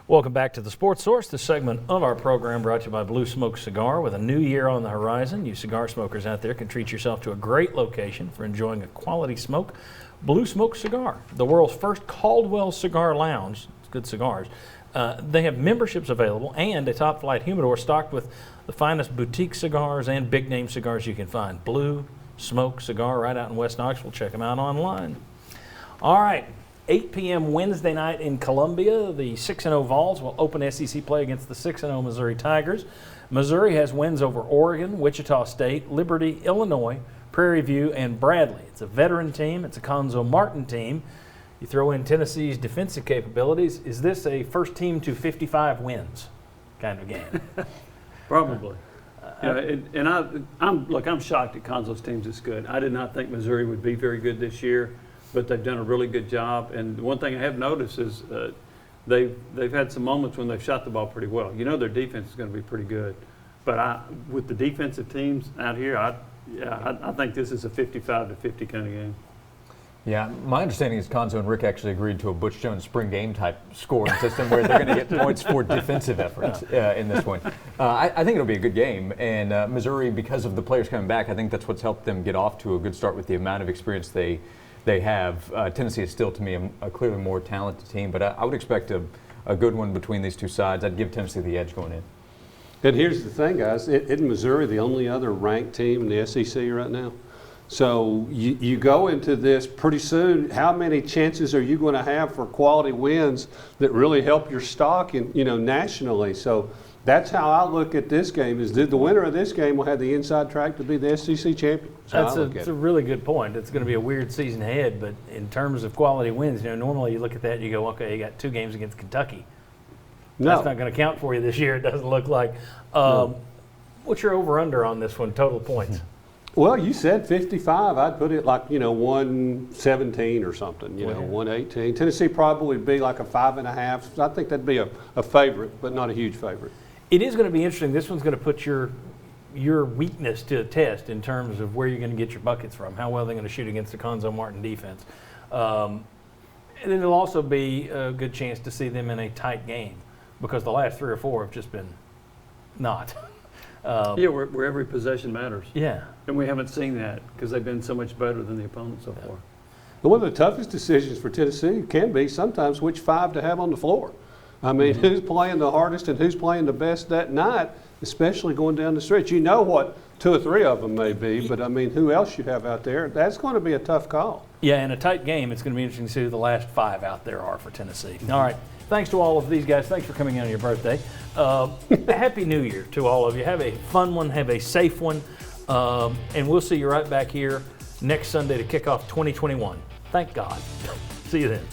Welcome back to the Sports Source, this segment of our program brought to you by Blue Smoke Cigar. With a new year on the horizon, you cigar smokers out there can treat yourself to a great location for enjoying a quality smoke. Blue Smoke Cigar, the world's first Caldwell cigar lounge. It's good cigars. They have memberships available and a top-flight humidor stocked with the finest boutique cigars and big-name cigars you can find. Blue Smoke Cigar right out in West Knoxville. Check them out online. All right. 8 p.m. Wednesday night in Columbia, the 6-0 Vols will open SEC play against the 6-0 Missouri Tigers. Missouri has wins over Oregon, Wichita State, Liberty, Illinois, Prairie View, and Bradley. It's a veteran team. It's a Conzo Martin team. You throw in Tennessee's defensive capabilities. Is this a first team to 55 wins kind of game? Probably. I'm shocked at Conzo's teams this good. I did not think Missouri would be very good this year, but they've done a really good job. And one thing I have noticed is they've had some moments when they've shot the ball pretty well. You know their defense is going to be pretty good. But with the defensive teams out here, I think this is a 55-50 kind of game. Yeah, my understanding is Conzo and Rick actually agreed to a Butch Jones spring game type scoring system where they're going to get points for defensive efforts in this one. I think it'll be a good game. And Missouri, because of the players coming back, I think that's what's helped them get off to a good start with the amount of experience they have. Tennessee is still, to me, a clearly more talented team, but I would expect a good one between these two sides. I'd give Tennessee the edge going in. And here's the thing, guys. Isn't Missouri the only other ranked team in the SEC right now? So you go into this pretty soon. How many chances are you going to have for quality wins that really help your stock nationally? So that's how I look at this game. Is the winner of this game will have the inside track to be the SEC champion. That's a really good point. It's going to be a weird season ahead, but in terms of quality wins, normally you look at that and you go, okay, you got 2 games against Kentucky. No. That's not going to count for you this year, it doesn't look like. What's your over-under on this one, total points? Well, you said 55. I'd put it like, 117 or something, 118. Tennessee probably would be like a 5.5. I think that'd be a favorite, but not a huge favorite. It is going to be interesting. This one's going to put your weakness to the test in terms of where you're going to get your buckets from, how well they're going to shoot against the Conzo Martin defense. And then it'll also be a good chance to see them in a tight game because the last 3 or 4 have just been not. Where every possession matters. Yeah. And we haven't seen that because they've been so much better than the opponent so far. And one of the toughest decisions for Tennessee can be sometimes which 5 to have on the floor. I mean, who's playing the hardest and who's playing the best that night, especially going down the stretch. You know what 2 or 3 of them may be, but, who else you have out there, that's going to be a tough call. Yeah, in a tight game, it's going to be interesting to see who the last 5 out there are for Tennessee. All right. Thanks to all of these guys. Thanks for coming in on your birthday. Happy New Year to all of you. Have a fun one. Have a safe one. And we'll see you right back here next Sunday to kick off 2021. Thank God. See you then.